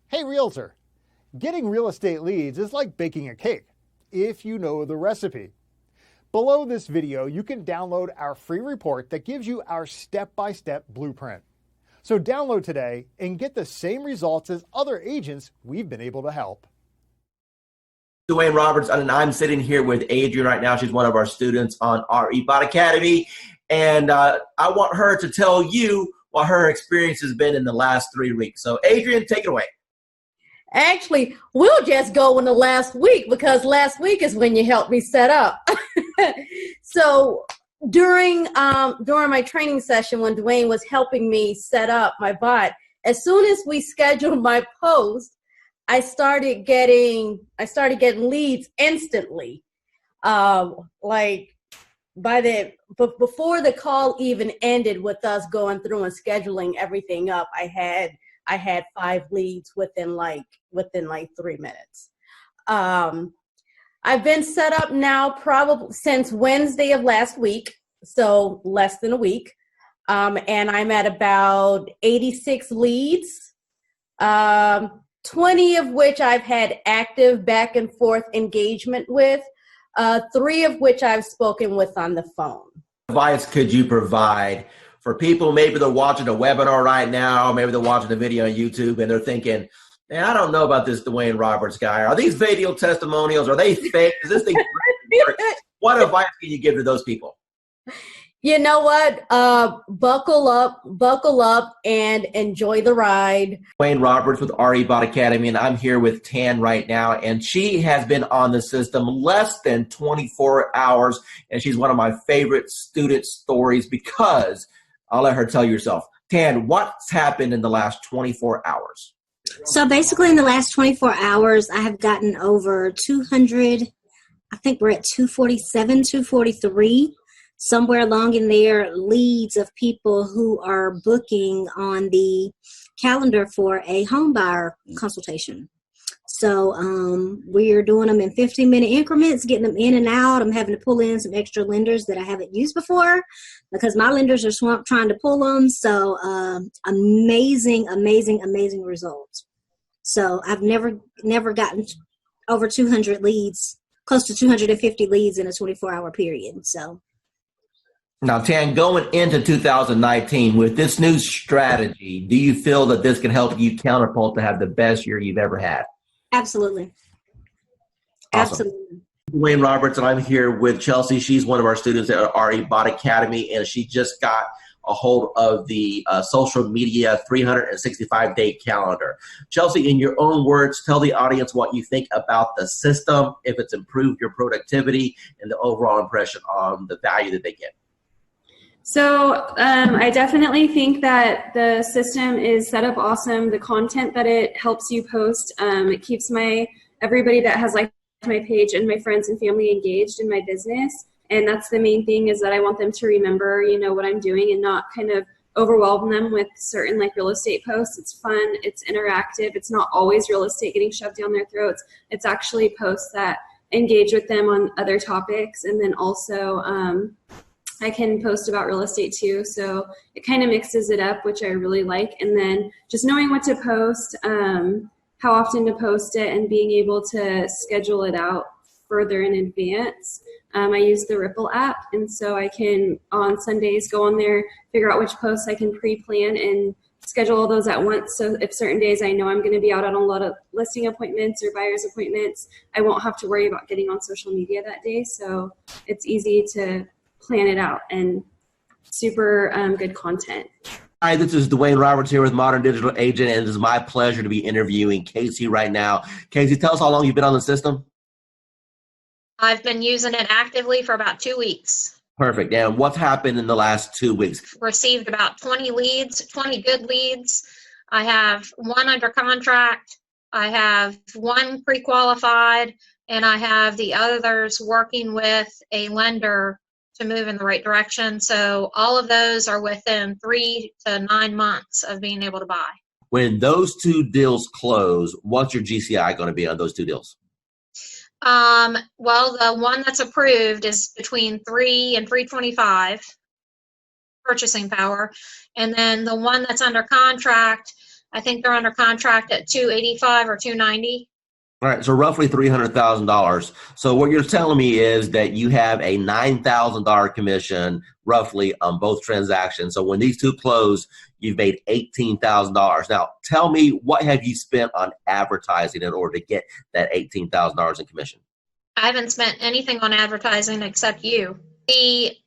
Hey Realtor, getting real estate leads is like baking a cake, if you know the recipe. Below this video, you can download our free report that gives you our step-by-step blueprint. So download today and get the same results as other agents we've been able to help. Dwayne Roberts, and I'm sitting here with Adrian right now. She's one of our students on our eBot Academy, and I want her to tell you what her experience has been in the last 3 weeks. So Adrian, take it away. Actually, we'll just go in the last week because last week is when you helped me set up. So during my training session when Dwayne was helping me set up my bot, as soon as we scheduled my post, I started getting leads instantly. Like before the call even ended with us going through and scheduling everything up, I had 5 leads within like 3 minutes. I've been set up now probably since Wednesday of last week, so less than a week. And I'm at about 86 leads, 20 of which I've had active back and forth engagement with, 3 of which I've spoken with on the phone. What advice could you provide for people? Maybe they're watching a webinar right now, maybe they're watching a video on YouTube and they're thinking, man, I don't know about this Dwayne Roberts guy. Are these video testimonials? Are they fake? Is this thing real? What advice can you give to those people? You know what? Buckle up and enjoy the ride. Dwayne Roberts with our eBot Academy, and I'm here with Tan right now, and she has been on the system less than 24 hours, and she's one of my favorite student stories because I'll let her tell you herself. Tan, what's happened in the last 24 hours? So basically in the last 24 hours, I have gotten over 200, I think we're at 247, 243, somewhere along in there, leads of people who are booking on the calendar for a home buyer consultation. So we're doing them in 15-minute increments, getting them in and out. I'm having to pull in some extra lenders that I haven't used before because my lenders are swamped trying to pull them. So amazing results. So I've never gotten over 200 leads, close to 250 leads in a 24-hour period. So. Now, Tan, going into 2019 with this new strategy, do you feel that this can help you catapult to have the best year you've ever had? Absolutely. Awesome. Absolutely. Dwayne Roberts, and I'm here with Chelsea. She's one of our students at our eBot Academy, and she just got a hold of the social media 365-day calendar. Chelsea, in your own words, tell the audience what you think about the system, if it's improved your productivity, and the overall impression on the value that they get. So I definitely think that the system is set up awesome. The content that it helps you post, it keeps everybody that has liked my page and my friends and family engaged in my business. And that's the main thing, is that I want them to remember, what I'm doing and not kind of overwhelm them with certain real estate posts. It's fun, it's interactive, it's not always real estate getting shoved down their throats. It's actually posts that engage with them on other topics. And then also I can post about real estate too. So it kind of mixes it up, which I really like. And then just knowing what to post, how often to post it, and being able to schedule it out further in advance. I use the Ripple app, and so I can, on Sundays, go on there, figure out which posts I can pre-plan and schedule all those at once. So if certain days I know I'm going to be out on a lot of listing appointments or buyer's appointments, I won't have to worry about getting on social media that day. So it's easy to plan it out, and super good content. Hi, this is Dwayne Roberts here with Modern Digital Agent, and it is my pleasure to be interviewing Casey right now. Casey, tell us how long you've been on the system. I've been using it actively for about 2 weeks. Perfect. And what's happened in the last 2 weeks? Received about 20 leads, 20 good leads. I have 1 under contract. I have 1 pre-qualified, and I have the others working with a lender to move in the right direction. So all of those are within 3 to 9 months of being able to buy. When those 2 deals close, what's your GCI going to be on those 2 deals? Well, the one that's approved is between 3 and 325 purchasing power. And then the one that's under contract, I think they're under contract at 285 or 290. All right, so roughly $300,000. So what you're telling me is that you have a $9,000 commission roughly on both transactions. So when these two close, you've made $18,000. Now, tell me, what have you spent on advertising in order to get that $18,000 in commission? I haven't spent anything on advertising except you. The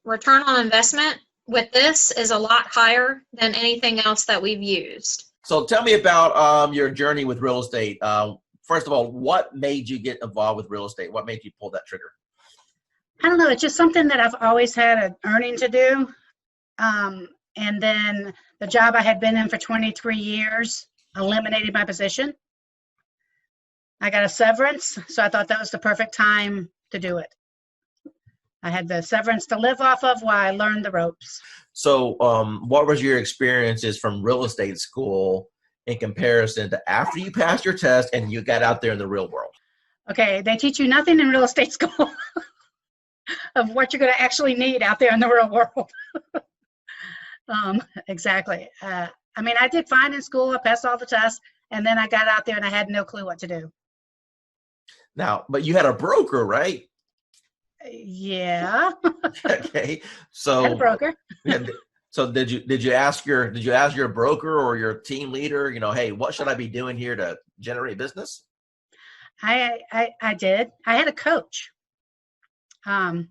return on investment with this is a lot higher than anything else that we've used. So tell me about your journey with real estate. First of all, what made you get involved with real estate? What made you pull that trigger? I don't know. It's just something that I've always had an earning to do. And then the job I had been in for 23 years eliminated my position. I got a severance, so I thought that was the perfect time to do it. I had the severance to live off of while I learned the ropes. So what was your experiences from real estate school in comparison to after you passed your test and you got out there in the real world? Okay, they teach you nothing in real estate school of what you're going to actually need out there in the real world. Exactly. I mean, I did fine in school. I passed all the tests, and then I got out there and I had no clue what to do. Now, but you had a broker, right? Yeah. Okay. So I had a broker. So did you ask your broker or your team leader, hey, what should I be doing here to generate business? I did. I had a coach. And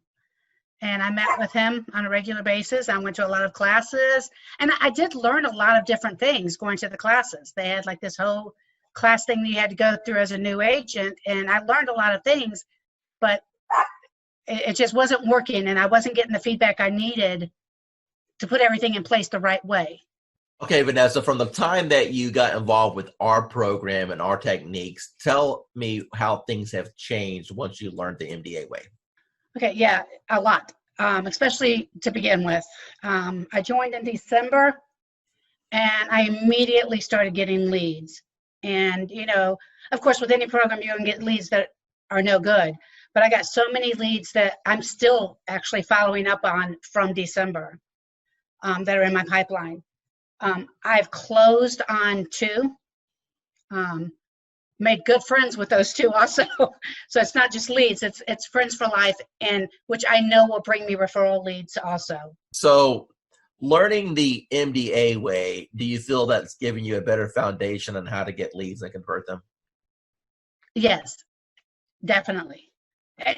I met with him on a regular basis. I went to a lot of classes, and I did learn a lot of different things going to the classes. They had like this whole class thing that you had to go through as a new agent, and I learned a lot of things, but it just wasn't working, and I wasn't getting the feedback I needed to put everything in place the right way. Okay, Vanessa, from the time that you got involved with our program and our techniques, tell me how things have changed once you learned the MDA way. Okay, yeah, a lot, especially to begin with. I joined in December, and I immediately started getting leads. And, of course, with any program, you're going to get leads that are no good. But I got so many leads that I'm still actually following up on from December that are in my pipeline. I've closed on 2, made good friends with those 2 also. So it's not just leads, it's friends for life, and which I know will bring me referral leads also. So learning the MDA way, do you feel that's giving you a better foundation on how to get leads and convert them? Yes, definitely.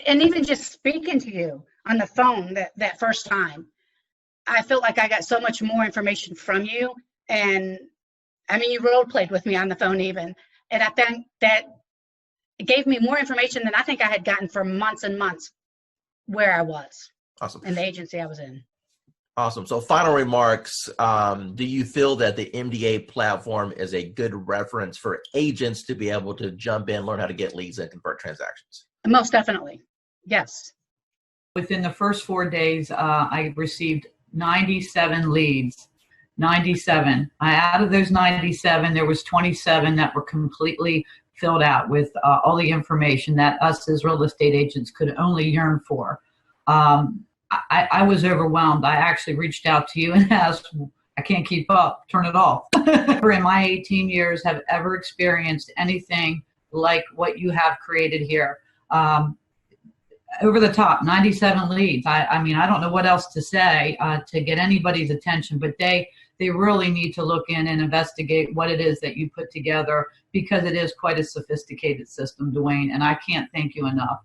And even just speaking to you on the phone that first time, I felt like I got so much more information from you. And I mean, you role played with me on the phone even. And I think that it gave me more information than I think I had gotten for months and months where I was. Awesome. In the agency I was in. Awesome. So final remarks, do you feel that the MDA platform is a good reference for agents to be able to jump in, learn how to get leads and convert transactions? Most definitely. Yes. Within the first 4 days, I received 97 leads. 97. Out of those 97, there was 27 that were completely filled out with all the information that us as real estate agents could only yearn for. I was overwhelmed. I actually reached out to you and asked, I can't keep up, turn it off. Never in my 18 years have ever experienced anything like what you have created here. Over the top, 97 leads. I mean, I don't know what else to say to get anybody's attention, but they really need to look in and investigate what it is that you put together, because it is quite a sophisticated system, Dwayne, and I can't thank you enough.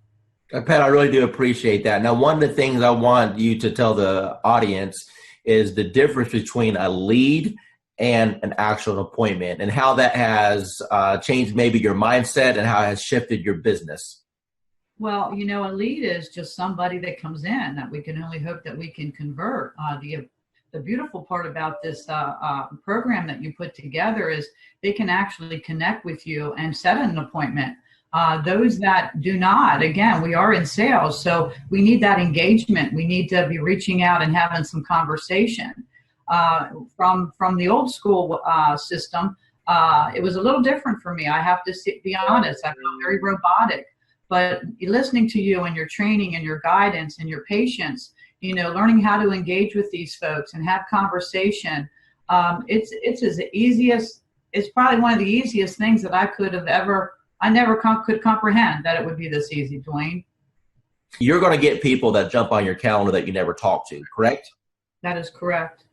Pat, I really do appreciate that. Now, one of the things I want you to tell the audience is the difference between a lead and an actual appointment, and how that has changed maybe your mindset and how it has shifted your business. Well, a lead is just somebody that comes in that we can only hope that we can convert. The beautiful part about this program that you put together is they can actually connect with you and set an appointment. Those that do not, again, we are in sales, so we need that engagement. We need to be reaching out and having some conversation. From the old school system, it was a little different for me. I have to be honest. I felt very robotic. But listening to you and your training and your guidance and your patience, learning how to engage with these folks and have conversation, It's as easiest. It's probably one of the easiest things that I could have ever. I never could comprehend that it would be this easy, Dwayne. You're going to get people that jump on your calendar that you never talk to, correct? That is correct.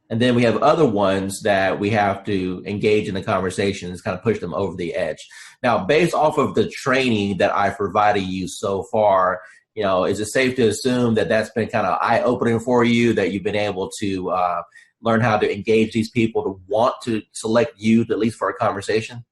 And then we have other ones that we have to engage in the conversations, kind of push them over the edge. Now, based off of the training that I've provided you so far, is it safe to assume that that's been kind of eye-opening for you, that you've been able to learn how to engage these people to want to select you, at least for a conversation?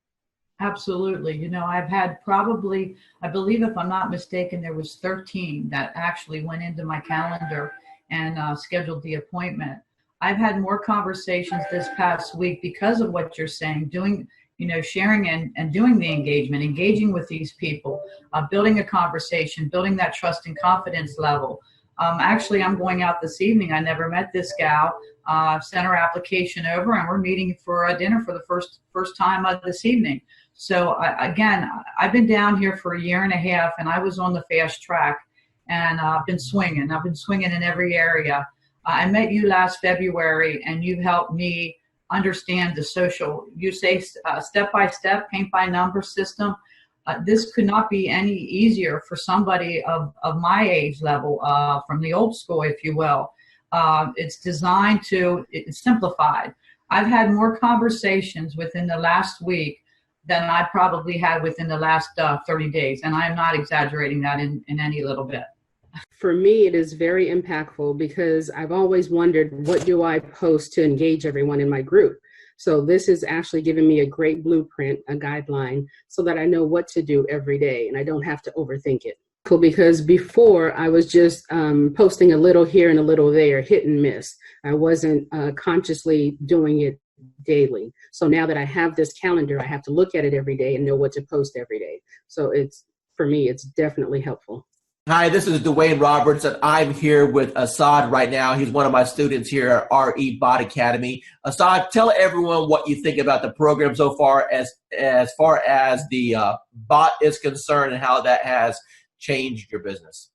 Absolutely. I've had probably, I believe if I'm not mistaken, there was 13 that actually went into my calendar and scheduled the appointment. I've had more conversations this past week because of what you're saying, doing, sharing and doing the engagement, engaging with these people, building a conversation, building that trust and confidence level. Actually, I'm going out this evening. I never met this gal. Sent her application over, and we're meeting for a dinner for the first time this evening. So I've been down here for a year and a half, and I was on the fast track, and I've been swinging. I've been swinging in every area. I met you last February, and you've helped me understand the social. You say step-by-step, paint-by-number system. This could not be any easier for somebody of my age level, from the old school, if you will. It's designed it's simplified. I've had more conversations within the last week than I probably had within the last 30 days. And I'm not exaggerating that in any little bit. For me, it is very impactful because I've always wondered, what do I post to engage everyone in my group? So this is actually giving me a great blueprint, a guideline, so that I know what to do every day and I don't have to overthink it. Cool, because before I was just posting a little here and a little there, hit and miss. I wasn't consciously doing it daily. So now that I have this calendar, I have to look at it every day and know what to post every day. So for me, it's definitely helpful. Hi, this is Dwayne Roberts, and I'm here with Assad right now. He's one of my students here at RE Bot Academy. Assad, tell everyone what you think about the program so far as the bot is concerned and how that has changed your business.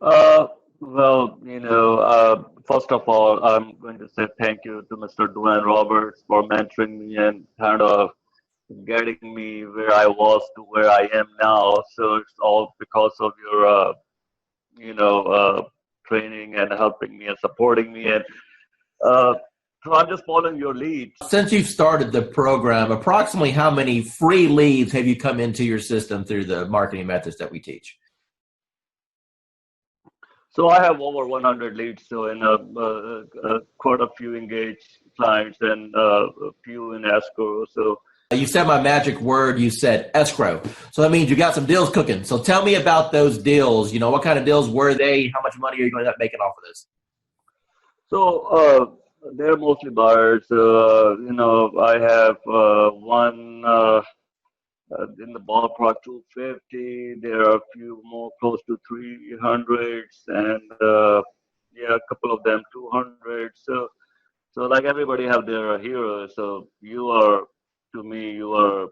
First of all, I'm going to say thank you to Mr. Dwayne Roberts for mentoring me and kind of getting me where I was to where I am now. So it's all because of your, training and helping me and supporting me. And so I'm just following your lead. Since you've started the program, approximately how many free leads have you come into your system through the marketing methods that we teach? So I have over 100 leads, so in quite a few engaged clients and a few in escrow. So you said my magic word, you said escrow. So that means you got some deals cooking. So tell me about those deals. What kind of deals were they? How much money are you going to end up making off of this? So they're mostly buyers. I have one in the ballpark 250. There are a few more close to 300s, and a couple of them 200. So like everybody have their heroes. So to me, you are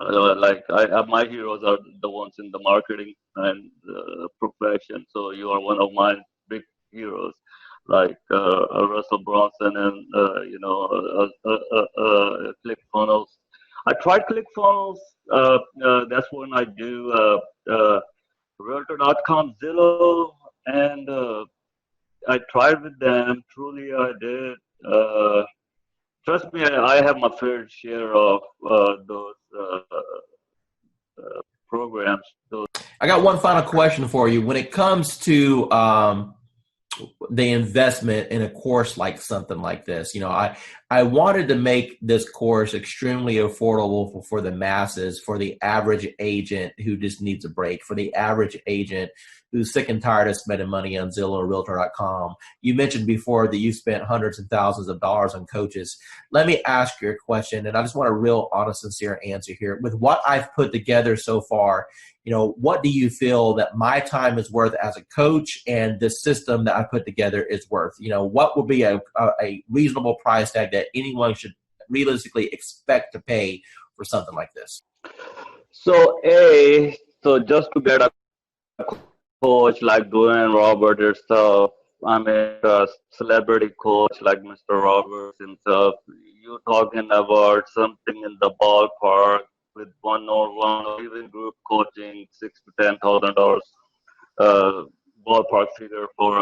my heroes are the ones in the marketing and profession. So you are one of my big heroes, like Russell Bronson and ClickFunnels. I tried ClickFunnels. That's when I do realtor.com, Zillow, and I tried with them. Truly, I did. Trust me, I have my fair share of those programs. I got one final question for you. When it comes to the investment in a course like something like this, I wanted to make this course extremely affordable for the masses, for the average agent who just needs a break, for the average agent who's sick and tired of spending money on Zillow or Realtor.com. You mentioned before that you spent hundreds and thousands of dollars on coaches. Let me ask you a question, and I just want a real honest, sincere answer here. With what I've put together so far, what do you feel that my time is worth as a coach and the system that I put together is worth? What would be a reasonable price tag that anyone should realistically expect to pay for something like this? So just to get a coach like Dwayne Roberts, I mean, a celebrity coach like Mr. Roberts himself. You talking about something in the ballpark with one-on-one or even group coaching, $6,000 to $10,000 uh, ballpark figure for.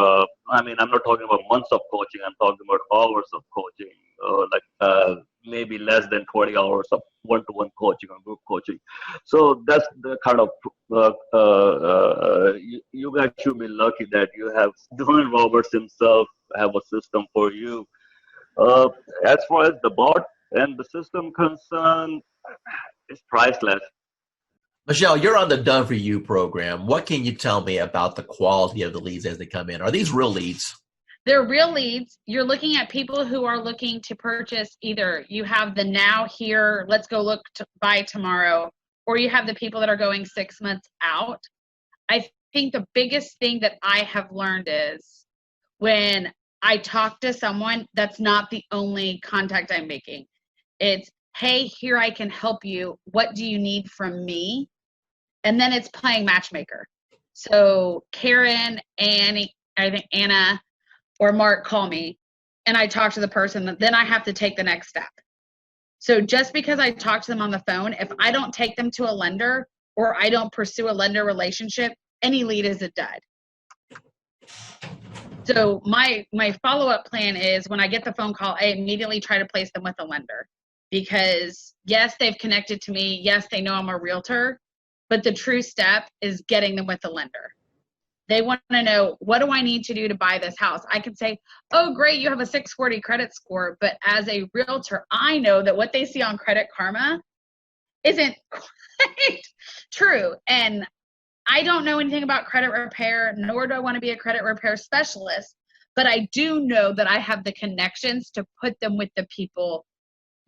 I mean, I'm not talking about months of coaching. I'm talking about hours of coaching, maybe less than 20 hours of one-to-one coaching or group coaching. So that's the kind of you guys should be lucky that you have Dwayne Roberts himself have a system for you. Uh, as far as the bot and the system concerned, it's priceless. Michelle, you're on the Done For You program. What can you tell me about the quality of the leads as they come in? Are these real leads? They're real leads. You're looking at people who are looking to purchase. Either you have the now here, let's go look to buy tomorrow, or you have the people that are going 6 months out. I think the biggest thing that I have learned is when I talk to someone, that's not the only contact I'm making. It's, hey, here I can help you. What do you need from me? And then it's playing matchmaker. So Karen, Annie, I think Anna or Mark call me and I talk to the person, then I have to take the next step. So just because I talk to them on the phone, if I don't take them to a lender or I don't pursue a lender relationship, any lead is a dud. So my follow-up plan is when I get the phone call, I immediately try to place them with a lender, because yes, they've connected to me. Yes, they know I'm a realtor, but the true step is getting them with a lender. They want to know, what do I need to do to buy this house? I can say, oh, great, you have a 640 credit score. But as a realtor, I know that what they see on Credit Karma isn't quite true. And I don't know anything about credit repair, nor do I want to be a credit repair specialist. But I do know that I have the connections to put them with the people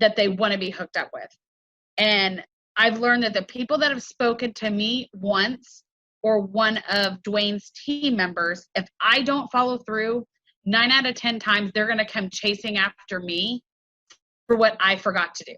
that they want to be hooked up with. And I've learned that the people that have spoken to me once or one of Dwayne's team members, if I don't follow through, 9 out of 10 times, they're going to come chasing after me for what I forgot to do.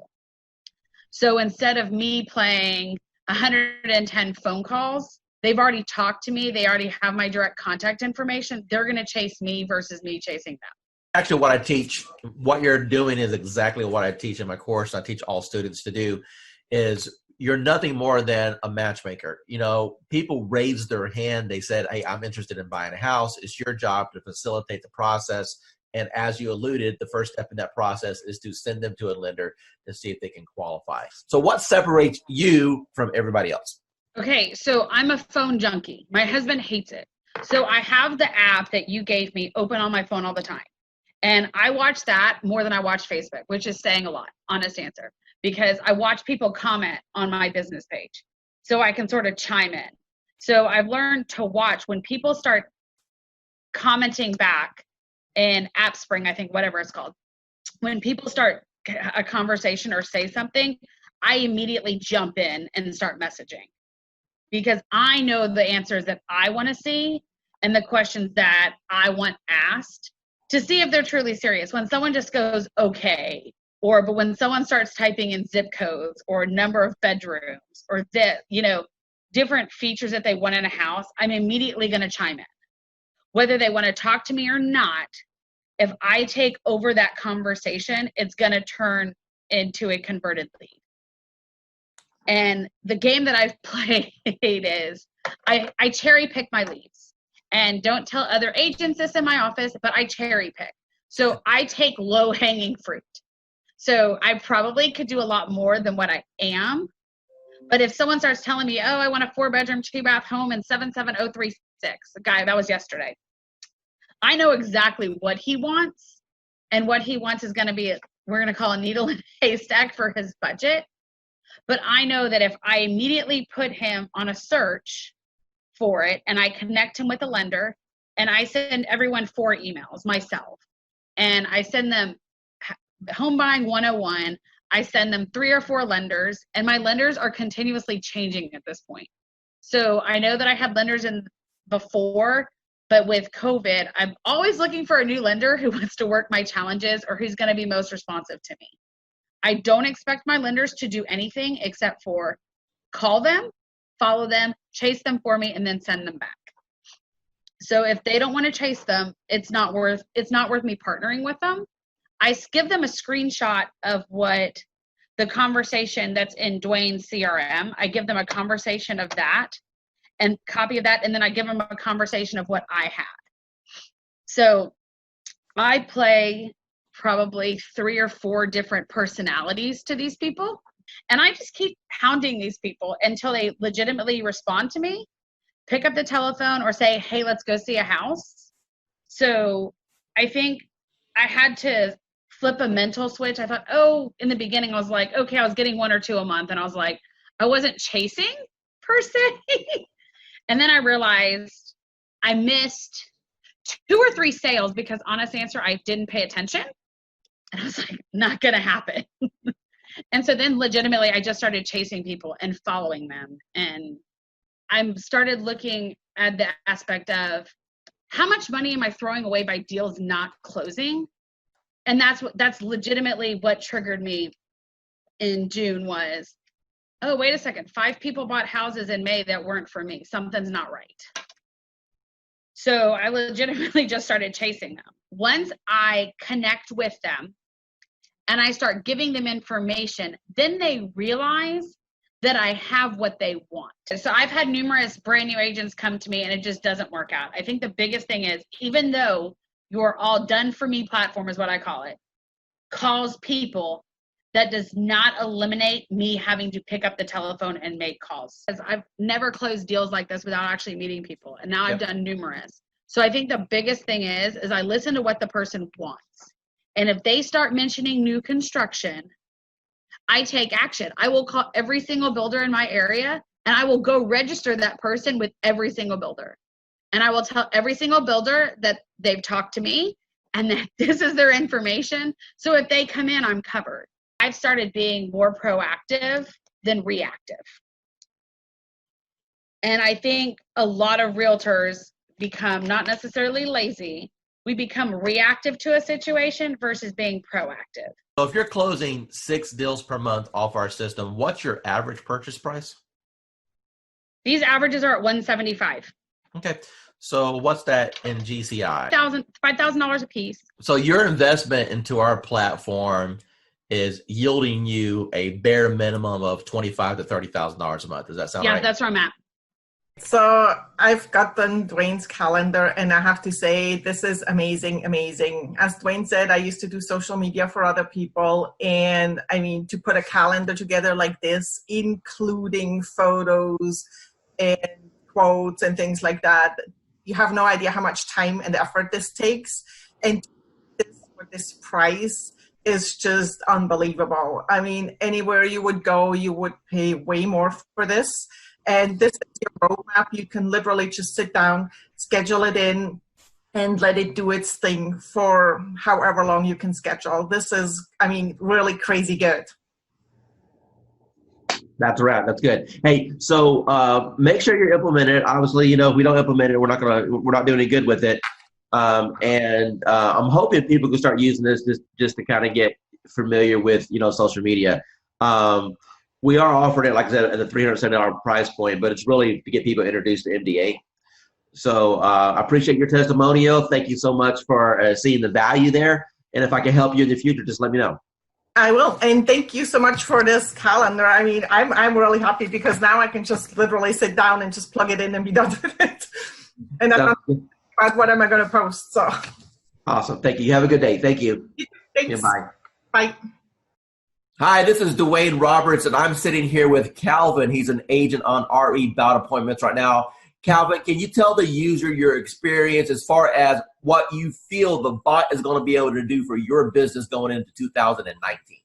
So instead of me playing 110 phone calls, they've already talked to me. They already have my direct contact information. They're going to chase me versus me chasing them. Actually, what I teach, what you're doing is exactly what I teach in my course. I teach all students to do is you're nothing more than a matchmaker. You know, people raised their hand. They said, hey, I'm interested in buying a house. It's your job to facilitate the process. And as you alluded, the first step in that process is to send them to a lender to see if they can qualify. So what separates you from everybody else? Okay, so I'm a phone junkie. My husband hates it. So I have the app that you gave me open on my phone all the time. And I watch that more than I watch Facebook, which is saying a lot, honest answer, because I watch people comment on my business page. So I can sort of chime in. So I've learned to watch when people start commenting back in AppSpring, I think, whatever it's called. When people start a conversation or say something, I immediately jump in and start messaging, because I know the answers that I want to see and the questions that I want asked to see if they're truly serious. When someone just goes, okay, but when someone starts typing in zip codes or number of bedrooms or different features that they want in a house, I'm immediately going to chime in. Whether they want to talk to me or not, if I take over that conversation, it's going to turn into a converted lead. And the game that I've played is I cherry pick my leads. And don't tell other agents this in my office, but I cherry pick. So I take low hanging fruit. So I probably could do a lot more than what I am. But if someone starts telling me, oh, I want a 4-bedroom, 2-bath home in 77036, the guy, that was yesterday. I know exactly what he wants. And what he wants is going to be, we're going to call a needle in a haystack for his budget. But I know that if I immediately put him on a search for it and I connect him with a lender, and I send everyone 4 emails myself, and I send them Home Buying 101, I send them 3 or 4 lenders, and my lenders are continuously changing at this point. So I know that I had lenders in before, but with COVID, I'm always looking for a new lender who wants to work my challenges or who's going to be most responsive to me. I don't expect my lenders to do anything except for call them, follow them, chase them for me, and then send them back. So if they don't want to chase them, it's not worth me partnering with them. I give them a screenshot of what the conversation that's in Dwayne's CRM. I give them a conversation of that and copy of that, and then I give them a conversation of what I had. So I play probably 3 or 4 different personalities to these people, and I just keep hounding these people until they legitimately respond to me, pick up the telephone, or say, hey, let's go see a house. So I think I had to flip a mental switch. I thought, in the beginning, I was like, okay, I was getting 1 or 2 a month. And I was like, I wasn't chasing per se. And then I realized I missed 2 or 3 sales because, honest answer, I didn't pay attention. And I was like, not going to happen. And so then legitimately, I just started chasing people and following them. And I started looking at the aspect of how much money am I throwing away by deals not closing? And that's legitimately what triggered me in June was, oh, wait a second, 5 people bought houses in May that weren't for me. Something's not right. So I legitimately just started chasing them. Once I connect with them and I start giving them information, then they realize that I have what they want. So I've had numerous brand new agents come to me and it just doesn't work out. I think the biggest thing is, even though your all done for me platform is what I call it, calls people, that does not eliminate me having to pick up the telephone and make calls. Because I've never closed deals like this without actually meeting people. And now I've done numerous. So I think the biggest thing is I listen to what the person wants. And if they start mentioning new construction, I take action. I will call every single builder in my area and I will go register that person with every single builder. And I will tell every single builder that they've talked to me and that this is their information. So if they come in, I'm covered. I've started being more proactive than reactive. And I think a lot of realtors become not necessarily lazy. We become reactive to a situation versus being proactive. So if you're closing 6 deals per month off our system, what's your average purchase price? These averages are at $175. Okay. So what's that in GCI? $5,000 a piece. So your investment into our platform is yielding you a bare minimum of $25,000 to $30,000 a month. Does that sound right? Yeah, that's where I'm at. So I've gotten Dwayne's calendar and I have to say this is amazing, amazing. As Dwayne said, I used to do social media for other people. And I mean, to put a calendar together like this, including photos and quotes and things like that, you have no idea how much time and effort this takes. And for this price is just unbelievable. I mean, anywhere you would go, you would pay way more for this. And this is your roadmap. You can literally just sit down, schedule it in, and let it do its thing for however long you can schedule. This is, I mean, really crazy good. That's right. That's good. Hey, so make sure you're implementing it. Obviously, if we don't implement it, we're not doing any good with it. And I'm hoping people can start using this just to kind of get familiar with, social media. We are offering it, like I said, at a $370 price point, but it's really to get people introduced to MDA. So I appreciate your testimonial. Thank you so much for seeing the value there. And if I can help you in the future, just let me know. I will. And thank you so much for this calendar. I mean, I'm really happy because now I can just literally sit down and just plug it in and be done with it. And I'm not about what am I going to post. So awesome. Thank you. You have a good day. Thank you. Thanks. Yeah, bye. Bye. Hi, this is Dwayne Roberts, and I'm sitting here with Calvin. He's an agent on RE Bout Appointments right now. Calvin, can you tell the user your experience as far as what you feel the bot is going to be able to do for your business going into 2019?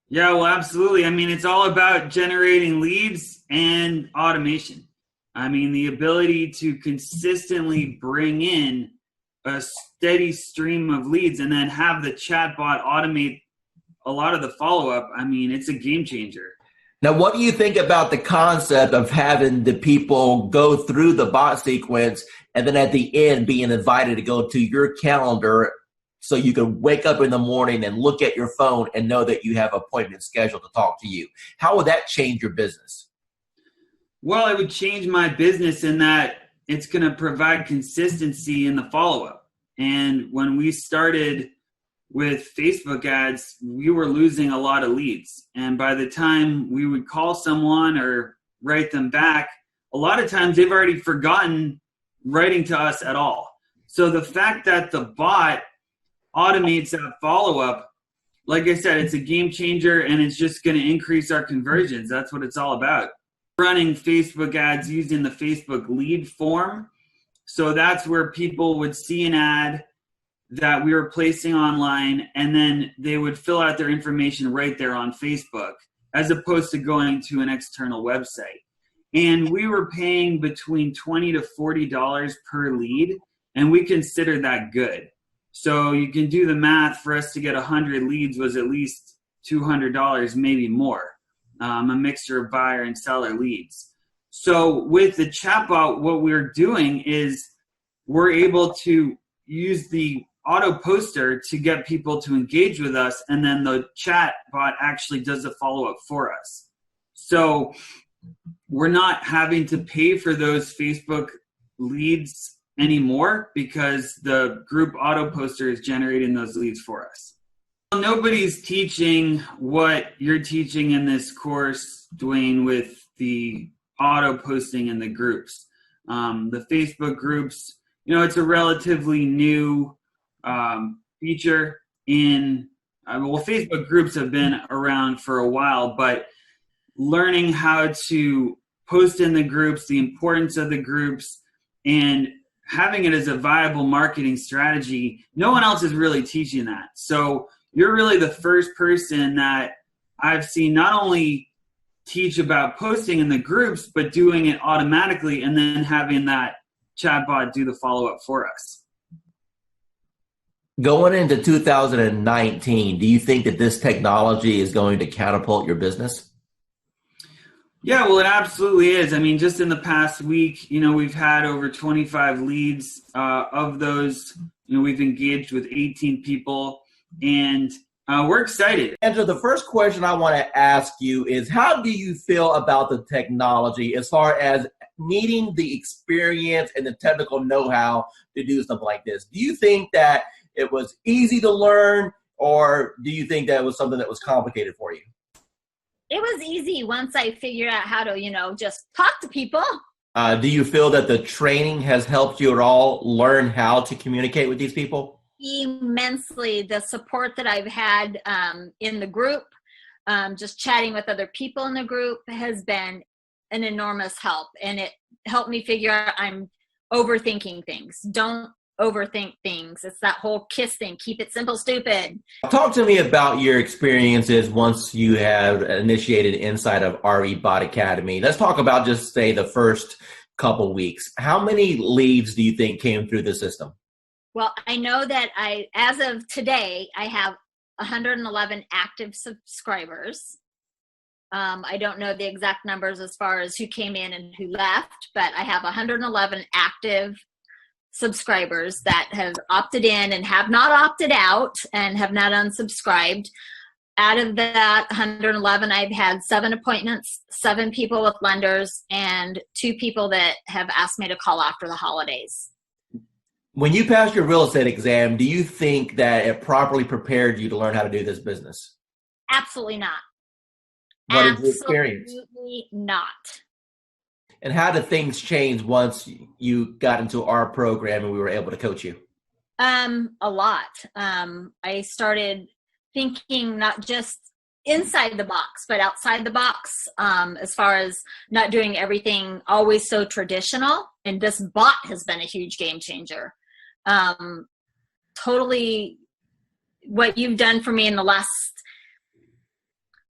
Yeah, well, absolutely. I mean, it's all about generating leads and automation. I mean, the ability to consistently bring in a steady stream of leads and then have the chatbot automate a lot of the follow-up. I mean, it's a game changer. Now, what do you think about the concept of having the people go through the bot sequence and then at the end being invited to go to your calendar so you can wake up in the morning and look at your phone and know that you have appointments scheduled to talk to you? How would that change your business? Well, it would change my business in that it's going to provide consistency in the follow-up. And when we started with Facebook ads, we were losing a lot of leads. And by the time we would call someone or write them back, a lot of times they've already forgotten writing to us at all. So the fact that the bot automates that follow-up, like I said, it's a game changer, and it's just going to increase our conversions. That's what it's all about. Running Facebook ads using the Facebook lead form. So that's where people would see an ad that we were placing online, and then they would fill out their information right there on Facebook, as opposed to going to an external website. And we were paying between $20 to $40 per lead, and we considered that good. So you can do the math. For us to get 100 leads was at least $200, maybe more, a mixture of buyer and seller leads. So with the chatbot, what we're doing is we're able to use the auto poster to get people to engage with us, and then the chat bot actually does the follow-up for us. So we're not having to pay for those Facebook leads anymore because the group auto poster is generating those leads for us. Nobody's teaching what you're teaching in this course, Dwayne, with the auto posting in the groups. The Facebook groups, it's a relatively new feature in, Facebook groups have been around for a while, but learning how to post in the groups, the importance of the groups, and having it as a viable marketing strategy, no one else is really teaching that. So you're really the first person that I've seen not only teach about posting in the groups, but doing it automatically and then having that chatbot do the follow-up for us. Going into 2019, do you think that this technology is going to catapult your business? Yeah, well, it absolutely is. I mean, just in the past week, we've had over 25 leads. Of those, we've engaged with 18 people, and we're excited. And so the first question I want to ask you is, how do you feel about the technology as far as needing the experience and the technical know-how to do something like this? Do you think that it was easy to learn, or do you think that it was something that was complicated for you? It was easy once I figured out how to, just talk to people. Do you feel that the training has helped you at all learn how to communicate with these people? Immensely. The support that I've had in the group, just chatting with other people in the group, has been an enormous help. And it helped me figure out I'm overthinking things. Don't overthink things. It's that whole KISS thing. Keep it simple, stupid. Talk to me about your experiences once you have initiated inside of RE Bot Academy. Let's talk about just say the first couple weeks. How many leads do you think came through the system? Well, I know that as of today, I have 111 active subscribers. I don't know the exact numbers as far as who came in and who left, but I have 111 active subscribers that have opted in and have not opted out and have not unsubscribed. Out of that 111, I've had 7 appointments, 7 people with lenders, and 2 people that have asked me to call after the holidays. When you passed your real estate exam, do you think that it properly prepared you to learn how to do this business? Absolutely not. What did you experience? Absolutely not. And how did things change once you got into our program and we were able to coach you? A lot. I started thinking not just inside the box, but outside the box, as far as not doing everything always so traditional. And this bot has been a huge game changer. Totally what you've done for me in the last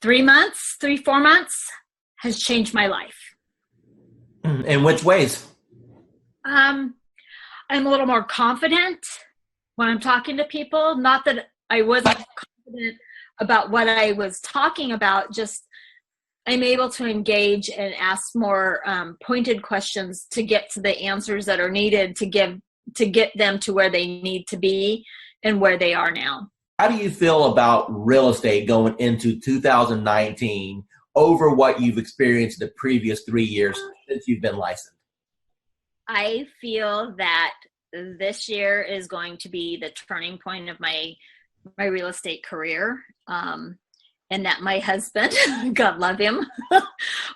4 months has changed my life. In which ways? I'm a little more confident when I'm talking to people. Not that I wasn't confident about what I was talking about, just I'm able to engage and ask more pointed questions to get to the answers that are needed to get them to where they need to be and where they are now. How do you feel about real estate going into 2019 over what you've experienced the previous 3 years since you've been licensed? I feel that this year is going to be the turning point of my real estate career. And that my husband, God love him,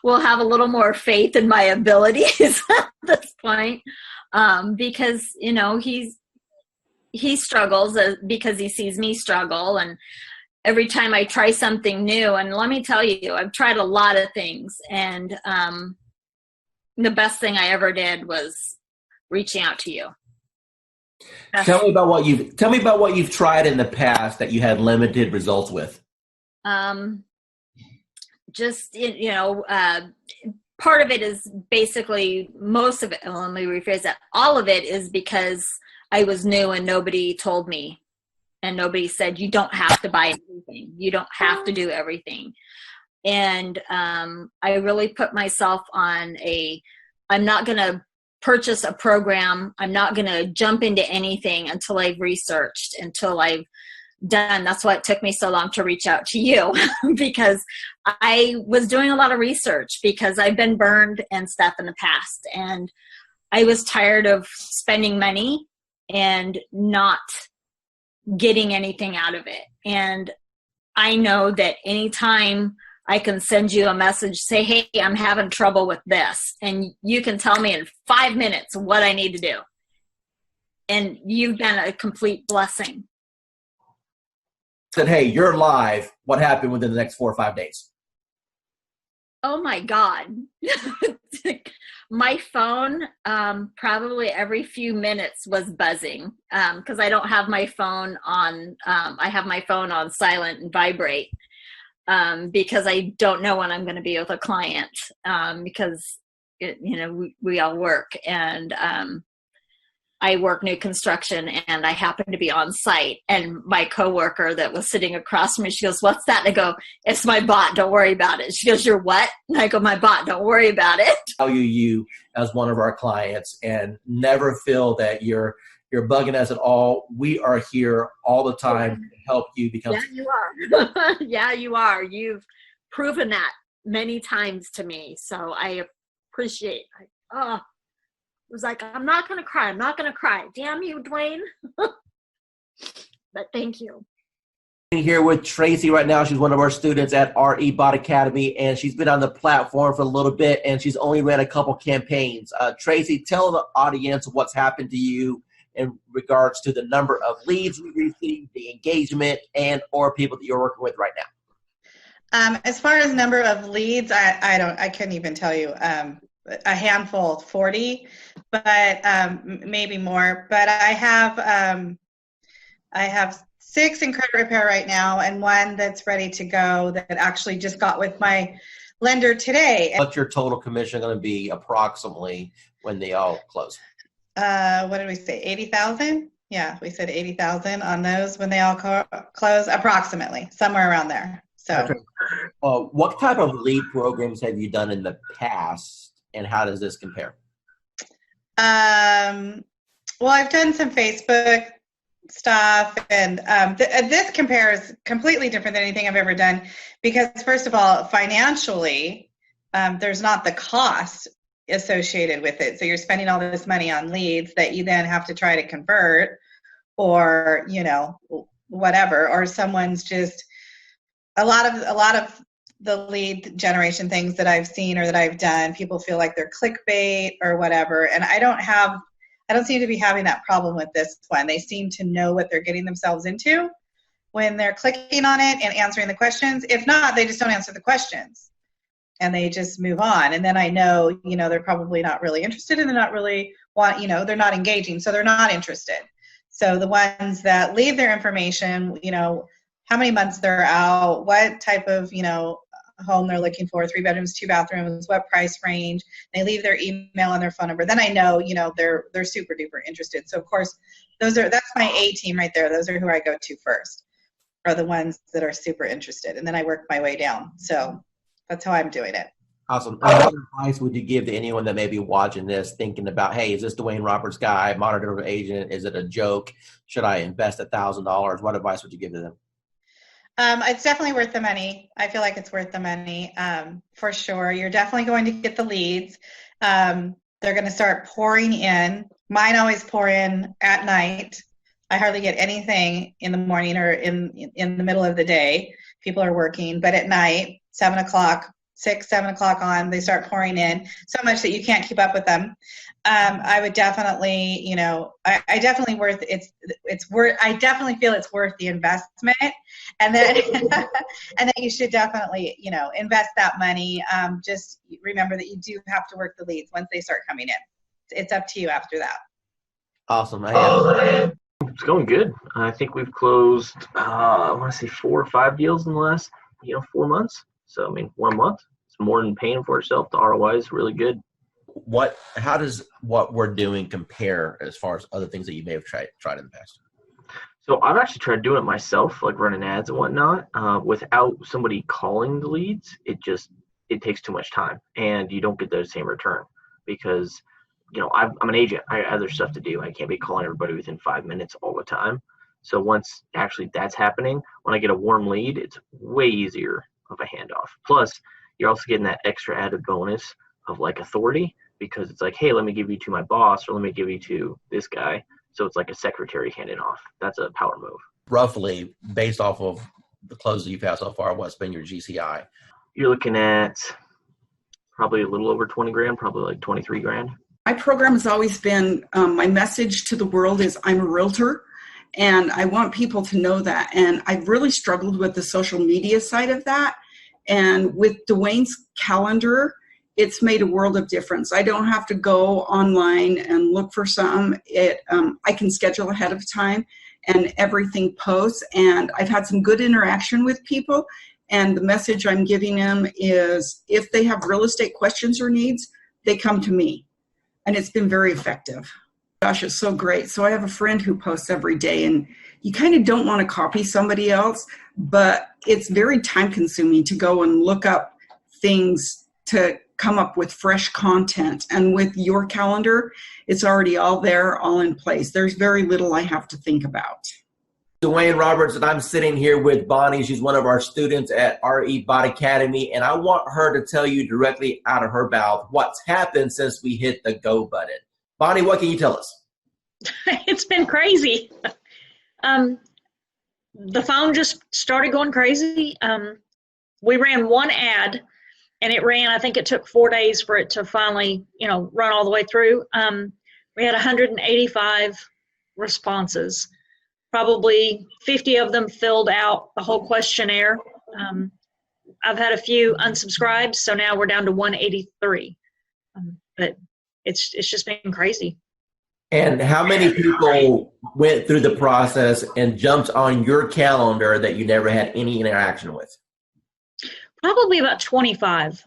will have a little more faith in my abilities at this point. Because, you know, he struggles because he sees me struggle. And every time I try something new, and let me tell you, I've tried a lot of things. And the best thing I ever did was reaching out to you. Tell me about what you've tried in the past that you had limited results with. Just, you know, part of it is basically, most of it, well, let me rephrase that. All of it is because I was new and nobody told me, and nobody said, you don't have to buy everything. You don't have to do everything. And I really put myself on I'm not going to purchase a program. I'm not going to jump into anything until I've researched, until I've done. That's why it took me so long to reach out to you, because I was doing a lot of research, because I've been burned and stuff in the past, and I was tired of spending money and not getting anything out of it. And I know that anytime I can send you a message, say, hey, I'm having trouble with this, and you can tell me in 5 minutes what I need to do. And you've been a complete blessing. Said, hey, you're live. What happened within the next 4 or 5 days? Oh my God. My phone, probably every few minutes was buzzing, because I don't have my phone on, I have my phone on silent and vibrate, because I don't know when I'm going to be with a client, because, you know, we all work, and I work new construction, and I happen to be on site, and my coworker that was sitting across from me, she goes, what's that? And I go, it's my bot. Don't worry about it. She goes, you're what? And I go, my bot. Don't worry about it. Value you as one of our clients, and never feel that you're bugging us at all. We are here all the time to help you become. Yeah, you are. Yeah, you are. You've proven that many times to me. So I appreciate it. It was like, I'm not going to cry. I'm not going to cry. Damn you, Dwayne. But thank you. Here with Tracy right now. She's one of our students at RE Bot Academy, and she's been on the platform for a little bit, and she's only ran a couple campaigns. Tracy, tell the audience what's happened to you in regards to the number of leads you received, the engagement, and or people that you're working with right now. As far as number of leads, I couldn't even tell you. A handful, 40, but maybe more. But I have 6 in credit repair right now, and 1 that's ready to go that actually just got with my lender today. What's your total commission going to be approximately when they all close? What did we say? 80,000? Yeah, we said 80,000 on those when they all close, approximately somewhere around there. So, what type of lead programs have you done in the past, and how does this compare? Well, I've done some Facebook stuff, and this compares completely different than anything I've ever done, because first of all, financially, there's not the cost associated with it. So you're spending all this money on leads that you then have to try to convert, or, you know, whatever, or someone's just a lot of the lead generation things that I've seen or that I've done, people feel like they're clickbait or whatever. And I don't seem to be having that problem with this one. They seem to know what they're getting themselves into when they're clicking on it and answering the questions. If not, they just don't answer the questions and they just move on. And then I know, you know, they're probably not really interested, and they're not really they're not engaging, so they're not interested. So the ones that leave their information, you know, how many months they're out, what type of, you know, home they're looking for, 3 bedrooms, 2 bathrooms, what price range, they leave their email and their phone number, then I know, you know, they're super duper interested. So of course, that's my A team right there. Those are who I go to first, are the ones that are super interested. And then I work my way down. So that's how I'm doing it. Awesome. What advice would you give to anyone that may be watching this thinking about, hey, is this Dwayne Roberts guy, modern day agent? Is it a joke? Should I invest $1,000? What advice would you give to them? It's definitely worth the money. I feel like it's worth the money, for sure. You're definitely going to get the leads. They're going to start pouring in. Mine always pour in at night. I hardly get anything in the morning or in the middle of the day. People are working, but at night, 7 o'clock, 6, 7 o'clock on, they start pouring in so much that you can't keep up with them. I would definitely, I definitely I definitely feel it's worth the investment, and then and then you should definitely, invest that money. Just remember that you do have to work the leads once they start coming in. It's up to you after that. Awesome. It's going good. I think we've closed, I want to say 4 or 5 deals in the last, 4 months. So, 1 month, it's more than paying for itself. The ROI is really good. How does what we're doing compare as far as other things that you may have tried in the past? So I've actually tried doing it myself, like running ads and whatnot, without somebody calling the leads. It takes too much time, and you don't get the same return because, I'm an agent. I have other stuff to do. I can't be calling everybody within 5 minutes all the time. So once actually that's happening, when I get a warm lead, it's way easier of a handoff. Plus, you're also getting that extra added bonus of like authority, because it's like, hey, let me give you to my boss, or let me give you to this guy. So it's like a secretary handing off. That's a power move. Roughly, based off of the closes you've had so far, what's been your GCI? You're looking at probably a little over 20 grand, probably like 23 grand. My program has always been, my message to the world is I'm a realtor, and I want people to know that. And I've really struggled with the social media side of that. And with Dwayne's calendar, it's made a world of difference. I don't have to go online and look for something. I can schedule ahead of time, and everything posts. And I've had some good interaction with people. And the message I'm giving them is if they have real estate questions or needs, they come to me. And it's been very effective. Gosh, it's so great. So I have a friend who posts every day, and you kind of don't want to copy somebody else, but it's very time consuming to go and look up things to come up with fresh content. And with your calendar, it's already all there, all in place. There's very little I have to think about. Dwayne Roberts, and I'm sitting here with Bonnie. She's one of our students at RE Bot Academy, and I want her to tell you directly out of her mouth what's happened since we hit the go button. Bonnie, what can you tell us? It's been crazy. The phone just started going crazy. We ran one ad, and it ran, I think it took 4 days for it to finally, run all the way through. We had 185 responses. Probably 50 of them filled out the whole questionnaire. I've had a few unsubscribed, so now we're down to 183. But it's just been crazy. And how many people went through the process and jumped on your calendar that you never had any interaction with? Probably about 25.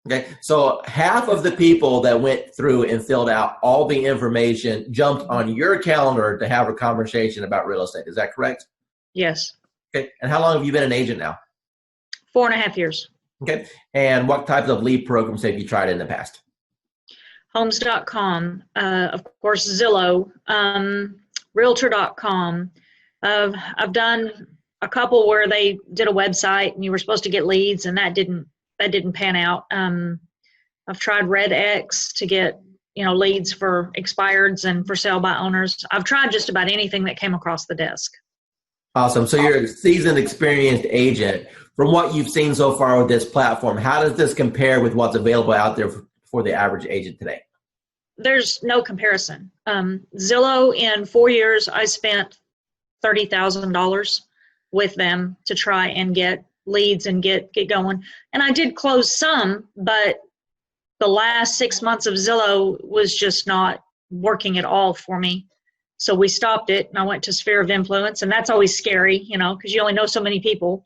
Okay, so half of the people that went through and filled out all the information jumped on your calendar to have a conversation about real estate. Is that correct? Yes. Okay, and how long have you been an agent now? 4.5 years. Okay, and what types of lead programs have you tried in the past? Homes.com, of course, Zillow, realtor.com. I've done a couple where they did a website and you were supposed to get leads, and that didn't pan out. I've tried RedX to get, leads for expireds and for sale by owners. I've tried just about anything that came across the desk. Awesome. So you're a seasoned, experienced agent. From what you've seen so far with this platform, how does this compare with what's available out there for the average agent today? There's no comparison. Zillow, in 4 years, I spent $30,000 with them to try and get leads and get going. And I did close some, but the last 6 months of Zillow was just not working at all for me. So we stopped it, and I went to Sphere of Influence, and that's always scary, because you only know so many people.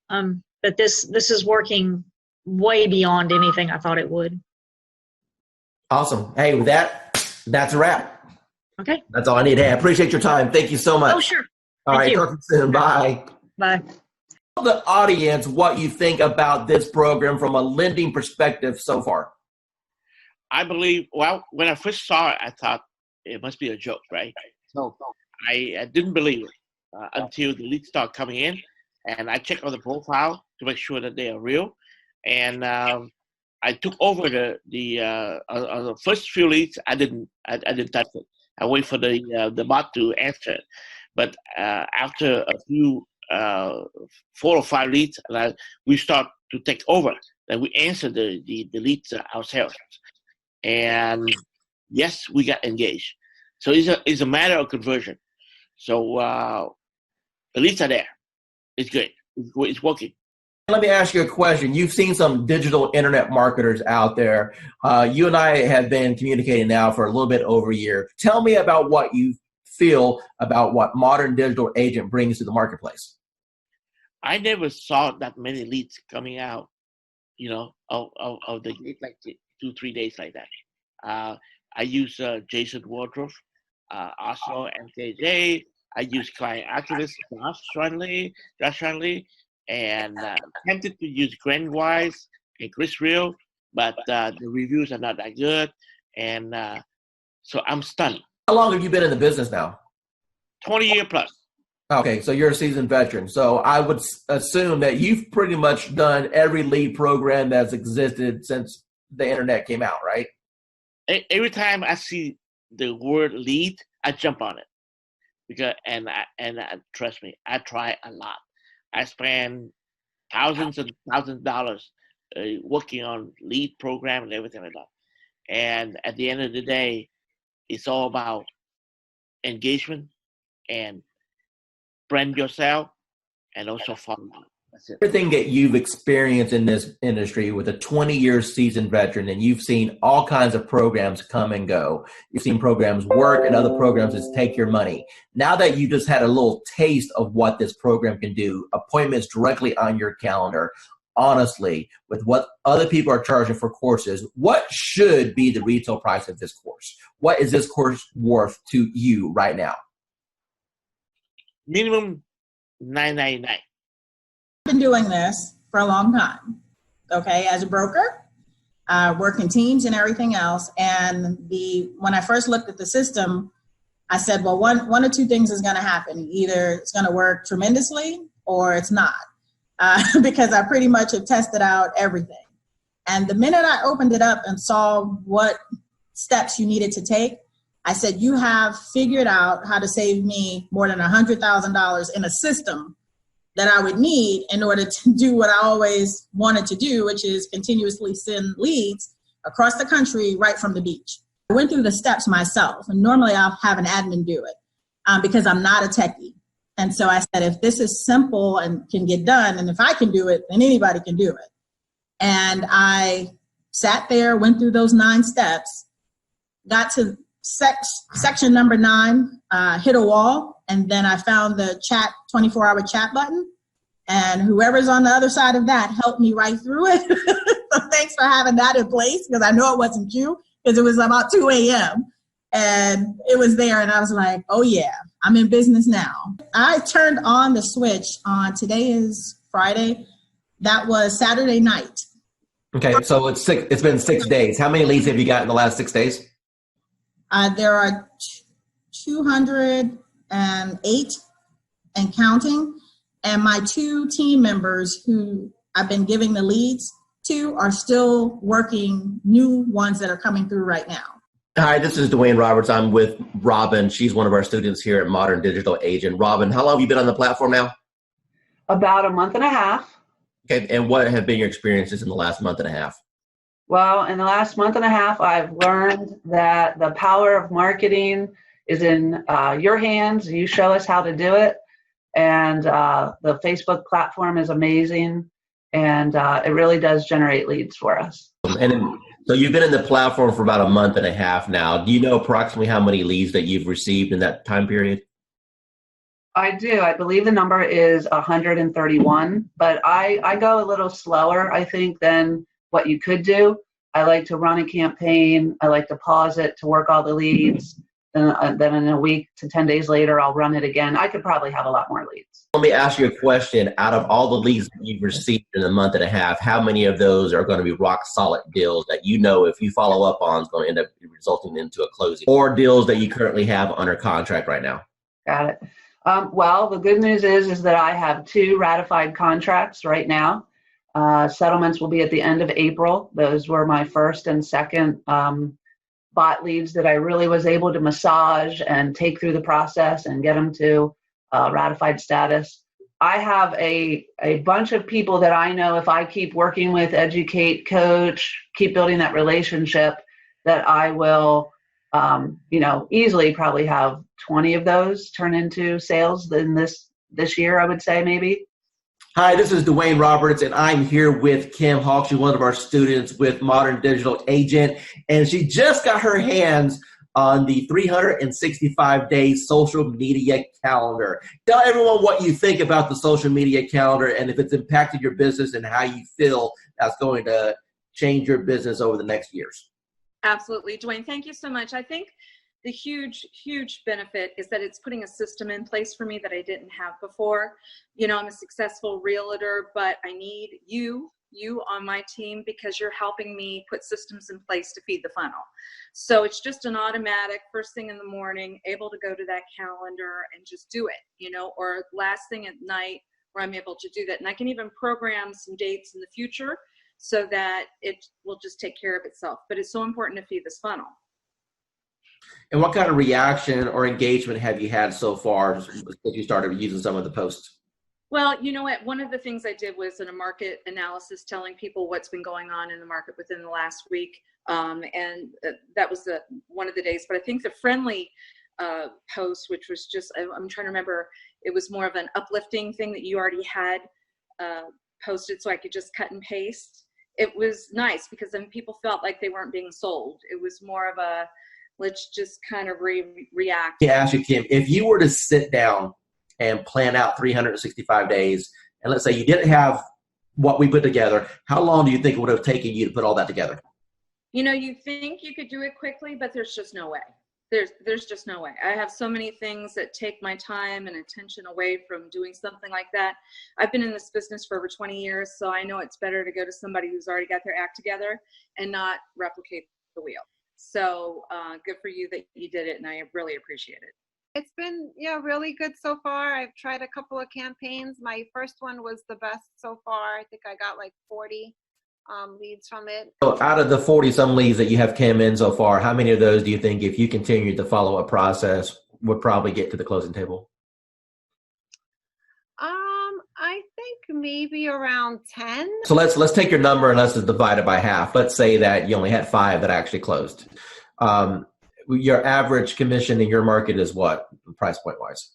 But this is working way beyond anything I thought it would. Awesome. Hey, with that's a wrap. Okay. That's all I need. Hey, I appreciate your time. Thank you so much. Oh, sure. All right. Talk to you soon. Bye. Bye. Tell the audience what you think about this program from a lending perspective so far. I believe, when I first saw it, I thought it must be a joke, right? So I didn't believe it until the leads start coming in, and I check on the profile to make sure that they are real. And I took over the first few leads. I didn't touch it. I wait for the bot to answer. But after a few 4 or 5 leads, we start to take over. Then we answer the leads ourselves. And yes, we got engaged. So it's a matter of conversion. So the leads are there. It's good. It's working. Let me ask you a question. You've seen some digital internet marketers out there. You and I have been communicating now for a little bit over a year. Tell me about what you feel about what Modern Digital Agent brings to the marketplace. I never saw that many leads coming out, of the gate like 2-3 days like that. I use Jason Wardrobe, also MKJ. I use Client Activist, Josh Friendly, and tempted to use Grant Wise and Chris Real, but the reviews are not that good, and so I'm stunned. How long have you been in the business now? 20 years plus. Okay, so you're a seasoned veteran. So I would assume that you've pretty much done every lead program that's existed since the internet came out, right? Every time I see the word lead, I jump on it because and trust me, I try a lot. I spend thousands and thousands of dollars working on lead program and everything like that. And at the end of the day, it's all about engagement and brand yourself and also follow up. That's it. Everything that you've experienced in this industry with a 20-year seasoned veteran, and you've seen all kinds of programs come and go. You've seen programs work and other programs just take your money. Now that you just had a little taste of what this program can do, appointments directly on your calendar, honestly, with what other people are charging for courses, what should be the retail price of this course? What is this course worth to you right now? Minimum $9.99. I've been doing this for a long time, okay, as a broker, working teams and everything else. And when I first looked at the system, I said, well, one or two things is going to happen. Either it's going to work tremendously or it's not, because I pretty much have tested out everything. And the minute I opened it up and saw what steps you needed to take, I said, you have figured out how to save me more than $100,000 in a system that I would need in order to do what I always wanted to do, which is continuously send leads across the country right from the beach. I went through the steps myself, and normally I'll have an admin do it because I'm not a techie. And so I said, if this is simple and can get done, and if I can do it, then anybody can do it. And I sat there, went through those 9 steps, got to section number 9, hit a wall, and then I found the 24-hour chat button, and whoever's on the other side of that helped me right through it. So thanks for having that in place, because I know it wasn't you, because it was about 2 a.m. and it was there, and I was like, oh yeah, I'm in business now. I turned on the switch on, today is Friday, that was Saturday night. Okay, so it's been 6 days. How many leads have you got in the last 6 days? There are 208 and counting, and my 2 team members who I've been giving the leads to are still working new ones that are coming through right now. Hi, this is Dwayne Roberts. I'm with Robin. She's one of our students here at Modern Digital Agent. Robin, how long have you been on the platform now? About a month and a half. Okay, and what have been your experiences in the last month and a half? Well, in the last month and a half, I've learned that the power of marketing is in your hands. You show us how to do it. And the Facebook platform is amazing. And it really does generate leads for us. So you've been in the platform for about a month and a half now. Do you know approximately how many leads that you've received in that time period? I do. I believe the number is 131. But I go a little slower, I think, than what you could do. I like to run a campaign. I like to pause it to work all the leads. Then in a week to 10 days later, I'll run it again. I could probably have a lot more leads. Let me ask you a question. Out of all the leads that you've received in a month and a half, how many of those are going to be rock solid deals that you know if you follow up on is going to end up resulting into a closing, or deals that you currently have under contract right now? Got it. Well, the good news is that I have 2 ratified contracts right now. Settlements will be at the end of April. Those were my first and second bot leads that I really was able to massage and take through the process and get them to ratified status. I have a bunch of people that I know if I keep working with, educate, coach, keep building that relationship, that I will, easily probably have 20 of those turn into sales in this year, I would say maybe. Hi, this is Dwayne Roberts, and I'm here with Kim Hawk. She's one of our students with Modern Digital Agent, and she just got her hands on the 365-day social media calendar. Tell everyone what you think about the social media calendar and if it's impacted your business and how you feel that's going to change your business over the next years. Absolutely. Dwayne, thank you so much. I think the huge benefit is that it's putting a system in place for me that I didn't have before. I'm a successful realtor, but I need you on my team because you're helping me put systems in place to feed the funnel. So it's just an automatic first thing in the morning, able to go to that calendar and just do it, or last thing at night where I'm able to do that. And I can even program some dates in the future so that it will just take care of itself. But it's so important to feed this funnel. And what kind of reaction or engagement have you had so far since you started using some of the posts? Well, you know what? One of the things I did was in a market analysis telling people what's been going on in the market within the last week. And that was one of the days. But I think the friendly post, which was just, I'm trying to remember, it was more of an uplifting thing that you already had posted so I could just cut and paste. It was nice because then people felt like they weren't being sold. It was more of a, let's just kind of react. Yeah, ask you, Kim, if you were to sit down and plan out 365 days, and let's say you didn't have what we put together, how long do you think it would have taken you to put all that together? You think you could do it quickly, but there's just no way. There's just no way. I have so many things that take my time and attention away from doing something like that. I've been in this business for over 20 years, so I know it's better to go to somebody who's already got their act together and not replicate the wheel. So good for you that you did it, and I really appreciate it. It's been, really good so far. I've tried a couple of campaigns. My first one was the best so far. I think I got like 40 leads from it. So out of the 40-some leads that you have came in so far, how many of those do you think, if you continued the follow-up process, would probably get to the closing table? I think maybe around 10. So let's take your number and let's just divide it by half. Let's say that you only had 5 that actually closed. Your average commission in your market is what, price point wise?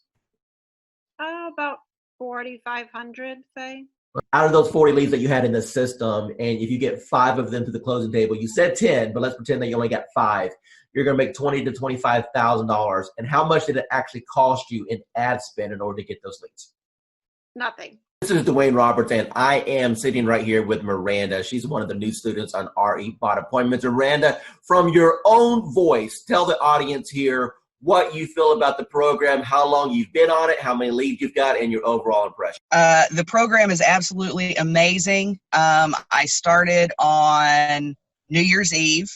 About 4,500, say. Out of those 40 leads that you had in the system, and if you get 5 of them to the closing table, you said 10, but let's pretend that you only got 5. You're going to make $20,000 to $25,000. And how much did it actually cost you in ad spend in order to get those leads? Nothing. This is Dwayne Roberts, and I am sitting right here with Miranda. She's one of the new students on RE Bot Appointments. Miranda, from your own voice, tell the audience here what you feel about the program, how long you've been on it, how many leads you've got, and your overall impression. The program is absolutely amazing. I started on New Year's Eve,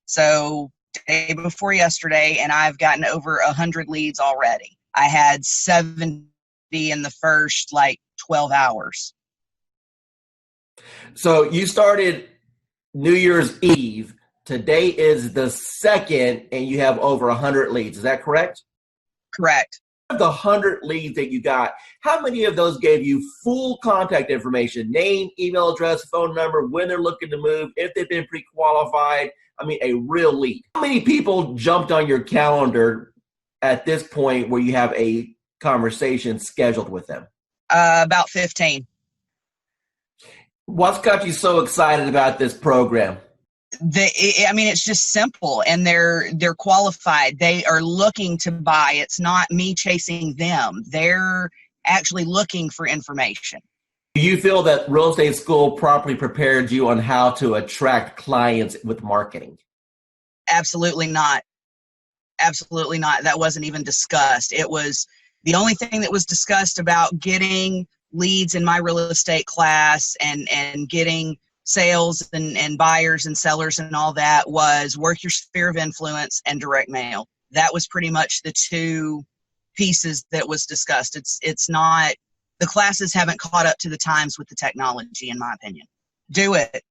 so day before yesterday, and I've gotten over 100 leads already. I had 70 in the first 12 hours. So you started New Year's Eve. Today is the 2nd, and you have over 100 leads. Is that correct? Correct. Of the 100 leads that you got, how many of those gave you full contact information, name, email address, phone number, when they're looking to move, if they've been pre-qualified? I mean, a real lead. How many people jumped on your calendar at this point where you have a conversation scheduled with them? About 15. What's got you so excited about this program? It's just simple, and they're qualified. They are looking to buy. It's not me chasing them. They're actually looking for information. Do you feel that real estate school properly prepared you on how to attract clients with marketing? Absolutely not. Absolutely not. That wasn't even discussed. It was the only thing that was discussed about getting leads in my real estate class and getting sales and buyers and sellers and all that was work your sphere of influence and direct mail. That was pretty much the 2 pieces that was discussed. It's not The classes haven't caught up to the times with the technology, in my opinion. Do it.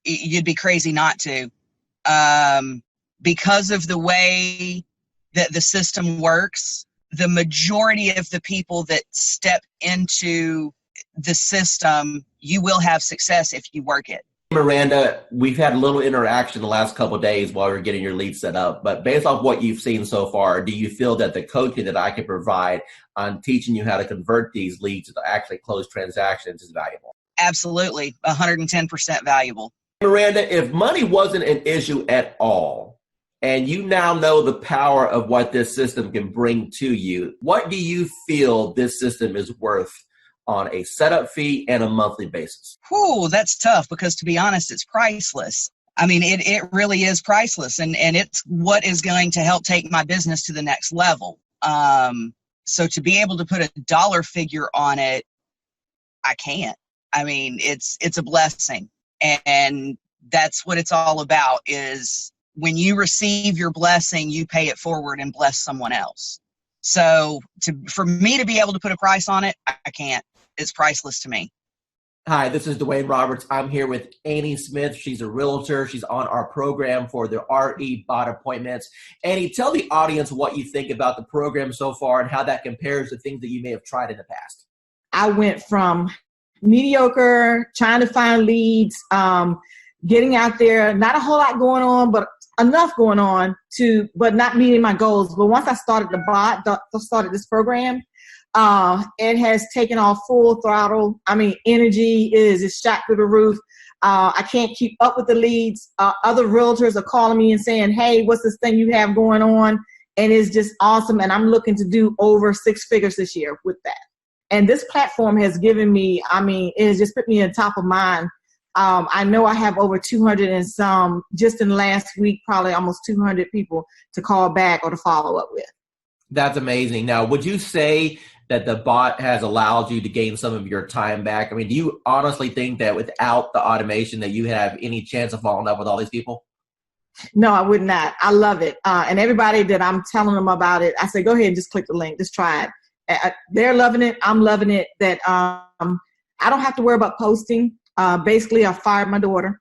You'd be crazy not to. Because of the way that the system works, the majority of the people that step into the system, you will have success if you work it. Miranda, we've had a little interaction the last couple of days while we're getting your lead set up, but based off what you've seen so far, do you feel that the coaching that I can provide on teaching you how to convert these leads to actually close transactions is valuable? Absolutely, 110% valuable. Miranda, if money wasn't an issue at all, and you now know the power of what this system can bring to you, what do you feel this system is worth on a setup fee and a monthly basis? Whew, that's tough because, to be honest, it's priceless. I mean, it really is priceless, and it's what is going to help take my business to the next level. So to be able to put a dollar figure on it, I can't. I mean, it's a blessing, and that's what it's all about, is when you receive your blessing, you pay it forward and bless someone else. So for me to be able to put a price on it, I can't. It's priceless to me. Hi, this is Dwayne Roberts. I'm here with Annie Smith. She's a realtor. She's on our program for the RE bot appointments. Annie, tell the audience what you think about the program so far and how that compares to things that you may have tried in the past. I went from mediocre, trying to find leads, getting out there, not a whole lot going on, but enough going on but not meeting my goals. But once I started the bot, started this program, it has taken off full throttle. I mean, energy is shot through the roof. I can't keep up with the leads. Other realtors are calling me and saying, hey, what's this thing you have going on? And it's just awesome. And I'm looking to do over 6 figures this year with that. And this platform has given me, I mean, it has just put me on top of mind. I know I have over 200 and some, just in the last week, probably almost 200 people to call back or to follow up with. That's amazing. Now, would you say that the bot has allowed you to gain some of your time back? I mean, do you honestly think that without the automation that you have any chance of following up with all these people? No, I would not. I love it. And everybody that I'm telling them about it, I say, go ahead and just click the link. Just try it. They're loving it. I'm loving it. That I don't have to worry about posting. Basically, I fired my daughter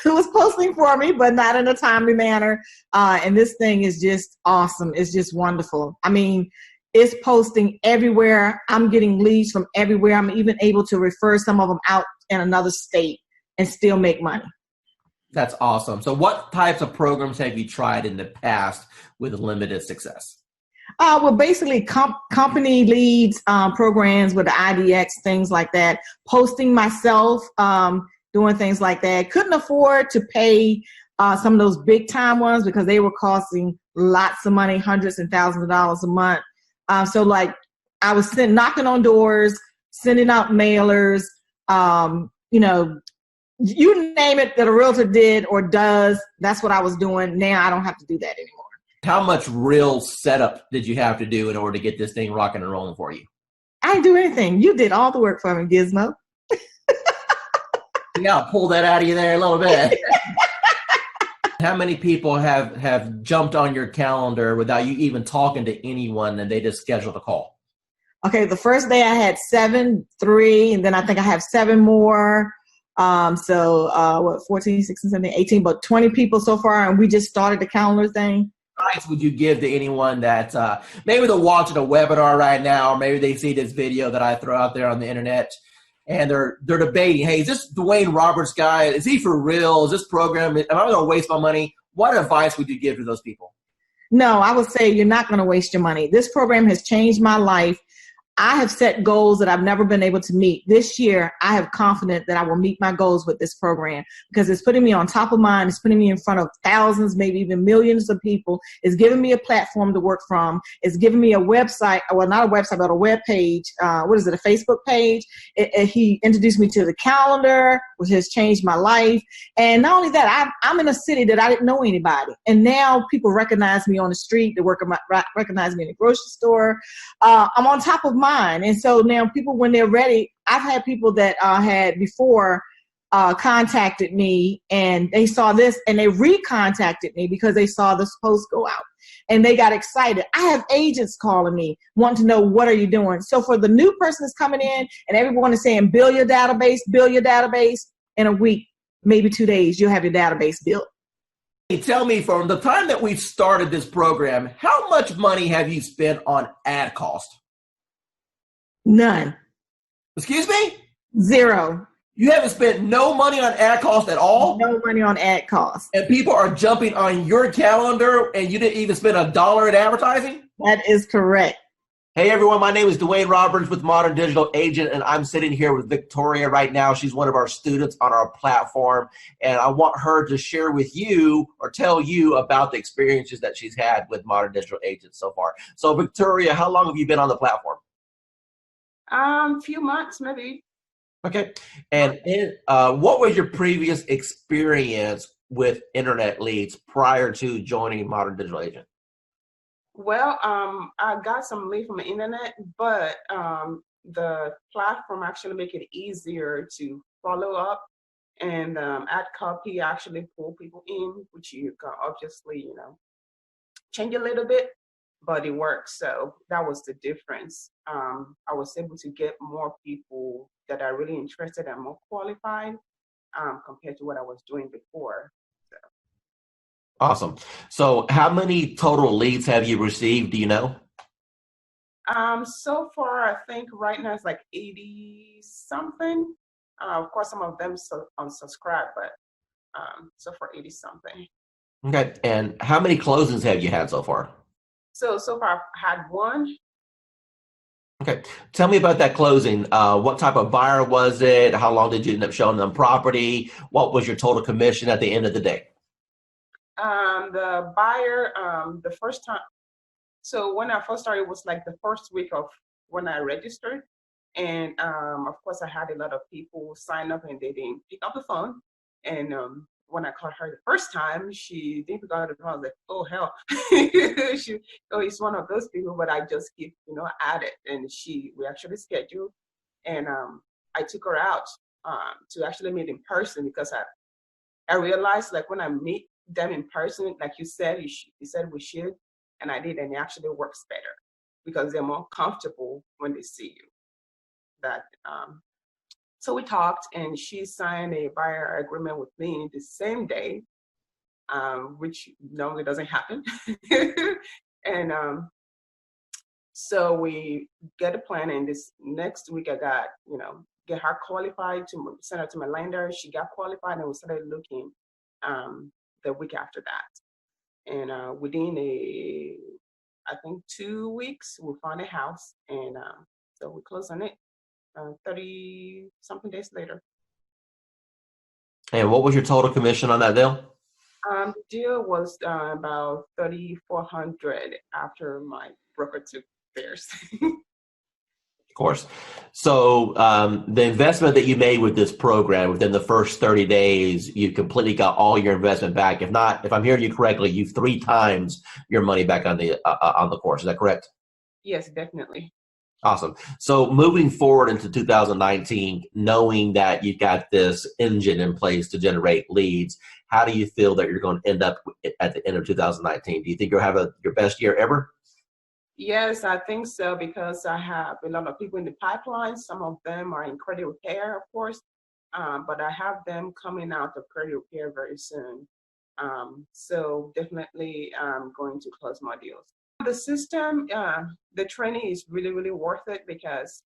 who was posting for me, but not in a timely manner. And this thing is just awesome. It's just wonderful. I mean, it's posting everywhere. I'm getting leads from everywhere. I'm even able to refer some of them out in another state and still make money. That's awesome. So what types of programs have you tried in the past with limited success? Well, basically company leads, programs with the IDX, things like that. Posting myself, doing things like that. Couldn't afford to pay some of those big time ones because they were costing lots of money, hundreds and thousands of dollars a month. So like I was knocking on doors, sending out mailers, you know, you name it that a realtor did or does, that's what I was doing. Now I don't have to do that anymore. How much real setup did you have to do in order to get this thing rocking and rolling for you? I didn't do anything. You did all the work for me, Gizmo. Yeah, I'll pull that out of you there a little bit. How many people have jumped on your calendar without you even talking to anyone and they just scheduled a call? Okay, the first day I had 7, 3, and then I think I have 7 more. So 14, 16, 17, 18, but 20 people so far, and we just started the calendar thing. Advice would you give to anyone that maybe they're watching a webinar right now, or maybe they see this video that I throw out there on the internet, and they're debating, hey, is this Dwayne Roberts guy, is he for real? Is this program, am I going to waste my money? What advice would you give to those people? No, I would say you're not going to waste your money. This program has changed my life. I have set goals that I've never been able to meet. This year, I have confidence that I will meet my goals with this program because it's putting me on top of mind. It's putting me in front of thousands, maybe even millions of people. It's giving me a platform to work from. It's giving me a website, well, not a website, but a web page. What is it, a Facebook page? He introduced me to the calendar, which has changed my life. And not only that, I'm in a city that I didn't know anybody. And now people recognize me on the street. They recognize me in the grocery store. I'm on top of mine. And so now people, when they're ready, I've had people that had before contacted me and they saw this and they recontacted me because they saw this post go out. and they got excited. I have agents calling me wanting to know, what are you doing? So for the new person that's coming in and everyone is saying, build your database, in a week, maybe 2 days, you'll have your database built. Tell me, from the time that we started this program, how much money have you spent on ad cost? None. Excuse me? Zero. You haven't spent no money on ad cost at all? No money on ad cost. And people are jumping on your calendar and you didn't even spend $1 in advertising? That is correct. Hey everyone, my name is Dwayne Roberts with Modern Digital Agent, and I'm sitting here with Victoria right now. She's one of our students on our platform, and I want her to share with you or tell you about the experiences that she's had with Modern Digital Agent so far. So Victoria, how long have you been on the platform? Few months, maybe. Okay. And what was your previous experience with internet leads prior to joining Modern Digital Agent? Well, I got some lead from the internet, but the platform actually make it easier to follow up, and ad copy actually pull people in, which you can obviously, change a little bit, but it works. So that was the difference. I was able to get more people that are really interested and more qualified compared to what I was doing before. Awesome. So how many total leads have you received? Do you know? So far, I think right now it's like 80 something. Of course, some of them unsubscribe, but so far 80 something. Okay. And how many closings have you had so far? So far I've had one. Okay. Tell me about that closing. What type of buyer was it? How long did you end up showing them property? What was your total commission at the end of the day? The buyer, the first time, so when I first started, it was like the first week of when I registered. And of course, I had a lot of people sign up and they didn't pick up the phone. And when I called her the first time, she didn't pick up the phone. I was like, oh, hell. It's one of those people, but I just keep, at it. And we actually scheduled. And I took her out to actually meet in person, because I realized, like, when I meet them in person, like you said, you said we should, and I did, and it actually works better because they're more comfortable when they see you. So we talked, and she signed a buyer agreement with me the same day, which normally doesn't happen. And so we get a plan, and this next week I got, get her qualified to send her to my lender. She got qualified, and we started looking the week after that. And within I think 2 weeks, we found a house, and so we closed on it 30 something days later. And what was your total commission on that deal? The deal was about $3,400 after my broker took theirs. Of course. So the investment that you made with this program within the first 30 days, you completely got all your investment back. If I'm hearing you correctly, you've 3 times your money back on the course. Is that correct? Yes, definitely. Awesome. So moving forward into 2019, knowing that you've got this engine in place to generate leads, how do you feel that you're going to end up at the end of 2019? Do you think you'll have your best year ever? Yes, I think so, because I have a lot of people in the pipeline. Some of them are in credit repair, of course, but I have them coming out of credit repair very soon. So definitely I'm going to close my deals. The system, the training is really, really worth it, because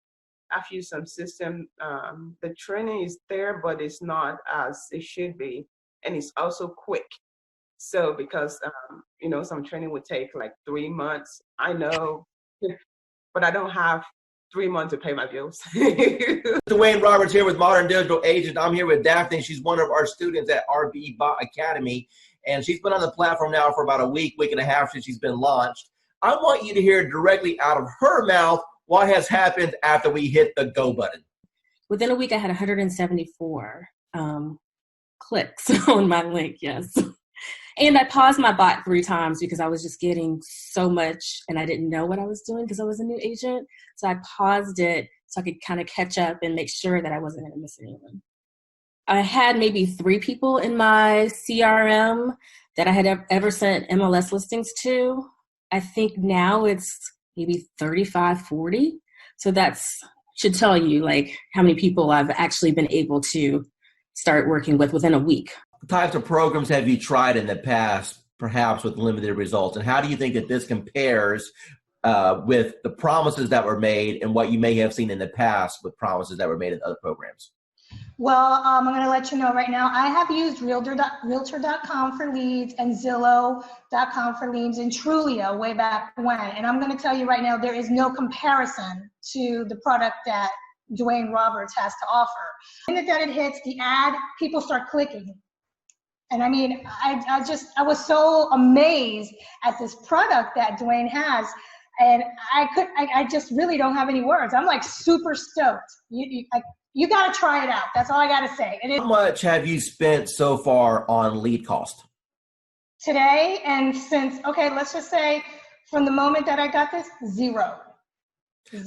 I've used some system. The training is there, but it's not as it should be. And it's also quick. So because, some training would take like 3 months, I know, but I don't have 3 months to pay my bills. Dwayne Roberts here with Modern Digital Agent. I'm here with Daphne. She's one of our students at RB Bot Academy, and she's been on the platform now for about a week and a half since she's been launched. I want you to hear directly out of her mouth what has happened after we hit the go button. Within a week, I had 174 clicks on my link, yes. And I paused my bot 3 times because I was just getting so much and I didn't know what I was doing because I was a new agent. So I paused it so I could kind of catch up and make sure that I wasn't going to miss anyone. I had maybe 3 people in my CRM that I had ever sent MLS listings to. I think now it's maybe 35, 40. So that's should tell you like how many people I've actually been able to start working with within a week. What types of programs have you tried in the past, perhaps with limited results? And how do you think that this compares with the promises that were made and what you may have seen in the past with promises that were made in other programs? Well, I'm going to let you know right now, I have used realtor.com for leads and Zillow.com for leads and Trulia way back when. And I'm going to tell you right now, there is no comparison to the product that Dwayne Roberts has to offer. The minute that it hits the ad, people start clicking. And I mean, I was so amazed at this product that Dwayne has. And I just really don't have any words. I'm like super stoked. You got to try it out. That's all I got to say. How much have you spent so far on lead cost? Today and since, okay, let's just say from the moment that I got this, zero.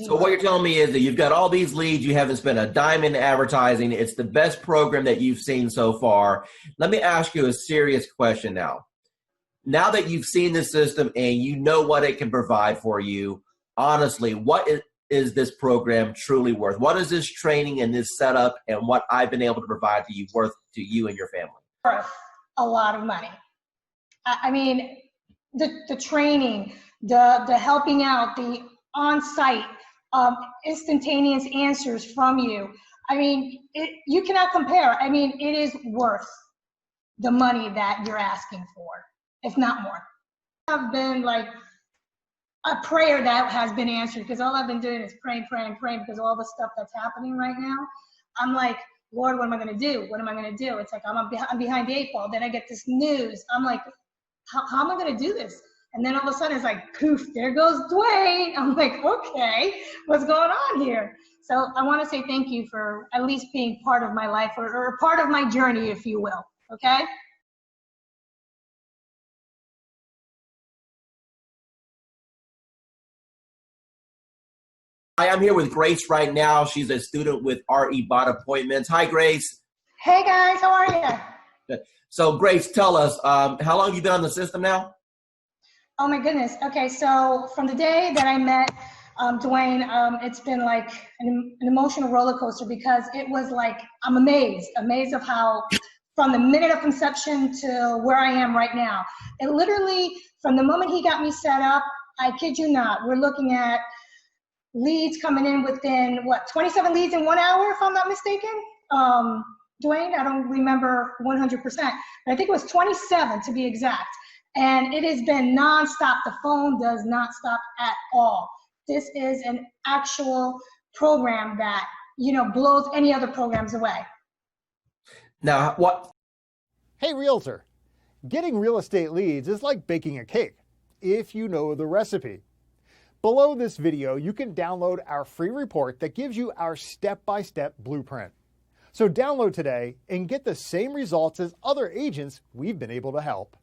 So what you're telling me is that you've got all these leads, you haven't spent a dime in advertising. It's the best program that you've seen so far. Let me ask you a serious question now. Now that you've seen the system and you know what it can provide for you, honestly, what is this program truly worth? What is this training and this setup and what I've been able to provide to you worth to you and your family? Worth a lot of money. I mean, the training, the helping out, the on-site instantaneous answers from you. I mean, you cannot compare. I mean, it is worth the money that you're asking for, if not more. I've been like a prayer that has been answered because all I've been doing is praying because of all the stuff that's happening right now. I'm like, Lord, what am I going to do? What am I going to do? It's like I'm behind the 8 ball. Then I get this news. I'm like, how am I going to do this? And then all of a sudden it's like, poof, there goes Dwayne. I'm like, okay, what's going on here? So I want to say thank you for at least being part of my life or part of my journey, if you will. Okay. Hi, I'm here with Grace right now. She's a student with RE Bot Appointments. Hi, Grace. Hey guys, how are you? Good. So Grace, tell us, how long have you been on the system now? Oh my goodness. Okay, so from the day that I met Dwayne, it's been like an emotional roller coaster because it was like, I'm amazed of how from the minute of conception to where I am right now. It literally, from the moment he got me set up, I kid you not, we're looking at leads coming in within, 27 leads in 1 hour, if I'm not mistaken? Dwayne, I don't remember 100%, but I think it was 27 to be exact. And it has been nonstop. The phone does not stop at all. This is an actual program that, blows any other programs away. Now, what? Hey, Realtor. Getting real estate leads is like baking a cake, if you know the recipe. Below this video, you can download our free report that gives you our step-by-step blueprint. So download today and get the same results as other agents we've been able to help.